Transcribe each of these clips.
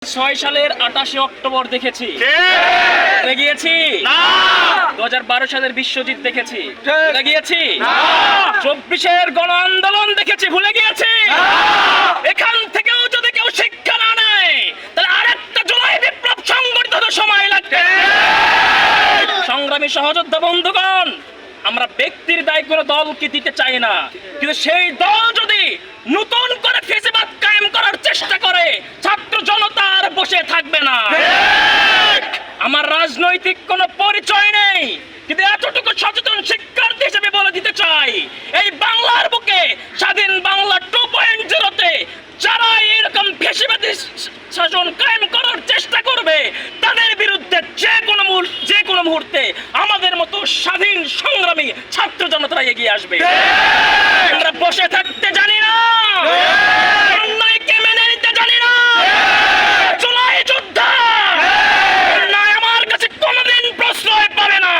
সালের 28 অক্টোবর দেখেছি, গিয়েছি 2012 সালের বিশ্বজিৎ দেখেছি, ভুলে গিয়েছি 24-এর গণ আন্দোলন দেখেছি, ভুলে গিয়েছি। এখান থেকেও যদি কেউ শিক্ষা না নেয় তাহলে আরেকটা জুলাই বিপ্লব সংগঠিত হতে সময় লাগবে। সংগ্রামী সহযোদ্ধা বন্ধুগণ, আমরা ব্যক্তির দায় কোনো দলকে দিতে চাই না, কিন্তু সেই দল যদি নতুন করে ফেসিবাদ কায়েম করার চেষ্টা করে ছাত্র জনতা আর বসে থাকবে না। আমার রাজনৈতিক কোনো পরিচয় নেই, কিন্তু এতটুকু সচেতন শিক্ষার্থী হিসেবে বলে দিতে চাই, এই বাংলার বুকে স্বাধীন বাংলা 2.0-তে যারা এরকম ফেসিবাদী শাসন কায়েম করার চেষ্টা করবে তাদের বিরুদ্ধে যে কোনো মুহূর্তে আমাদের মতো স্বাধীন সংগ্রামী ছাত্র জনতা এগিয়ে আসবে। আমরা বসে থাকতে জানি না, অন্যায়কে মেনে নিতে জানি না। জুলাই যোদ্ধা অন্যায় আমার কাছে কোনোদিন প্রশ্রয় পাবে না।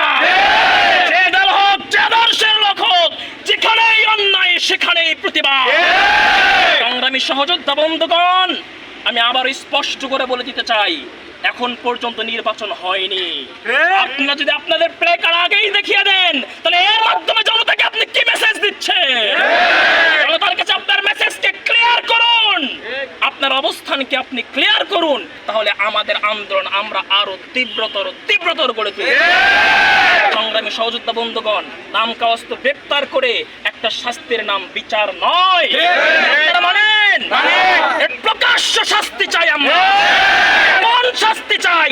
যে দল হোক, যে আদর্শের লোক হোক, যেখানেই অন্যায় সেখানেই প্রতিবাদ। সংগ্রামী সহযোদ্ধা বন্ধুগণ, আমি আবার স্পষ্ট করে বলে দিতে চাই, এখন পর্যন্ত নির্বাচন হয়নি। আপনারা যদি আপনাদের প্লে কার্ড আগেই দেখিয়ে দেন তাহলে এর মাধ্যমে জনতাকে আপনি কি মেসেজ দিচ্ছেন? জনতার কাছে আপনার মেসেজকে ক্লিয়ার করুন, আপনার অবস্থানকে আপনি ক্লিয়ার করুন, তাহলে আমাদের আন্দোলন আমরা আরো তীব্রতর করে তুলব। সংগ্রামী সহযোদ্ধা বন্ধুগণ, নাম কাওয়াস্ত গ্রেপ্তার করে একটা শাস্তির নাম বিচার নয়। মানেন প্রকাশ্য শাস্তি চাই, আমরা কোন শাস্তি চাই?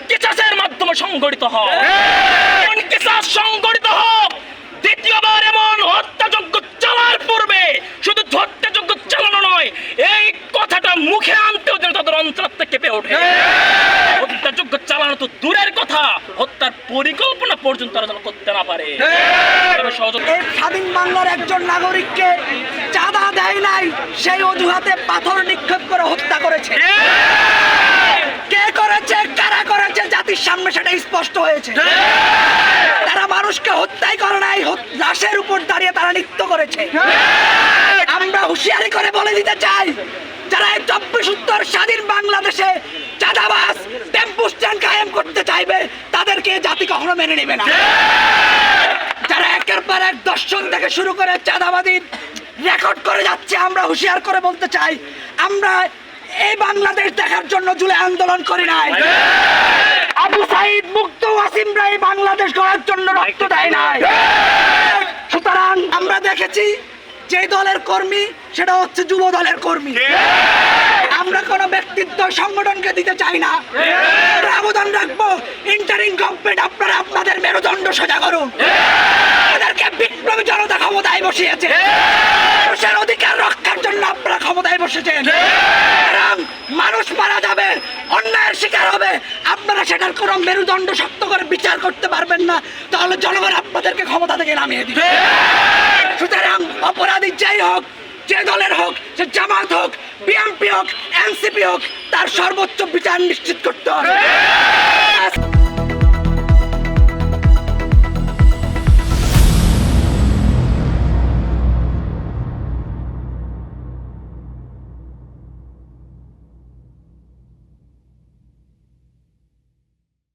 কিসাসের মাধ্যমে সংগঠিত হোক, কোন কিসাস সংগঠিত হোক। দ্বিতীয়বার এমন হত্যাযজ্ঞ চালার পূর্বে শুধু হত্যাযজ্ঞ চালানো নয়, এই কথাটা মুখে আনতেও যেন তাদের অন্তরাত্মা কেঁপে ওঠে। হত্যাযজ্ঞ চালানো তো দূরের কথা, হত্যার পরিকল্পনা পর্যন্ত তারা যেন করতে না পারে। স্বাধীন বাংলার একজন নাগরিককে চাঁদা দেয় নাই সেই অজুহাতে পাথর নিক্ষেপ করে হত্যা করেছে। কে করেছে, কারা করেছে, জাতির সামনে সেটা স্পষ্ট হয়েছে। তারা মানুষকে হত্যাই করে নাই, লাশের উপর দাঁড়িয়ে তারা নৃত্য করেছে। আমরা হুঁশিয়ারি করে বলে দিতে চাই, যারা এই 24 স্বাধীন বাংলাদেশে চাঁদাবাজ টেম্পু স্ট্যান্ড কায়েম করতে চাইবে তাদেরকে জাতি কখনো মেনে নেবে না। যারা একের পর এক দর্শন থেকে শুরু করে চাঁদাবাদী রেকর্ড করে যাচ্ছে, আমরা হুঁশিয়ার করে বলতে চাই, আমরা এই বাংলাদেশ দেখার জন্য জুলাই আন্দোলন করি নাই। আবু সাইদ মুক্ত ওয়াসিমরা এই বাংলাদেশ গড়ার জন্য রক্ত দেয় নাই। সুতরাং আমরা দেখেছি যে দলের কর্মী সেটা হচ্ছে যুব দলের কর্মী। আমরা কোন ব্যক্তিত্ব সংগঠনকে দিতে চাই না। আবেদন রাখবো, ইন্টারিম গভর্নমেন্ট আপনারা আপনাদের মেরুদণ্ড সোজা করুন। এদেরকে বিপ্লবী জনতা ক্ষমতায় বসিয়েছে, মানুষের অধিকার রক্ষার জন্য আপনারা ক্ষমতায় বসেছেন। মানুষ মারা যাবে, অন্যায়ের শিকার হবে, আপনারা সেটার কোন মেরুদণ্ড শক্ত করে বিচার করতে পারবেন না, তাহলে জনগণ আপনাদেরকে ক্ষমতা থেকে নামিয়ে দিবে। সুতরাং অপরাধী যাই হোক, যে দলের হোক, সে জামাত হোক, বিএনপি হোক, এনসিপি হোক, তার সর্বোচ্চ বিচার নিশ্চিত করতে হবে।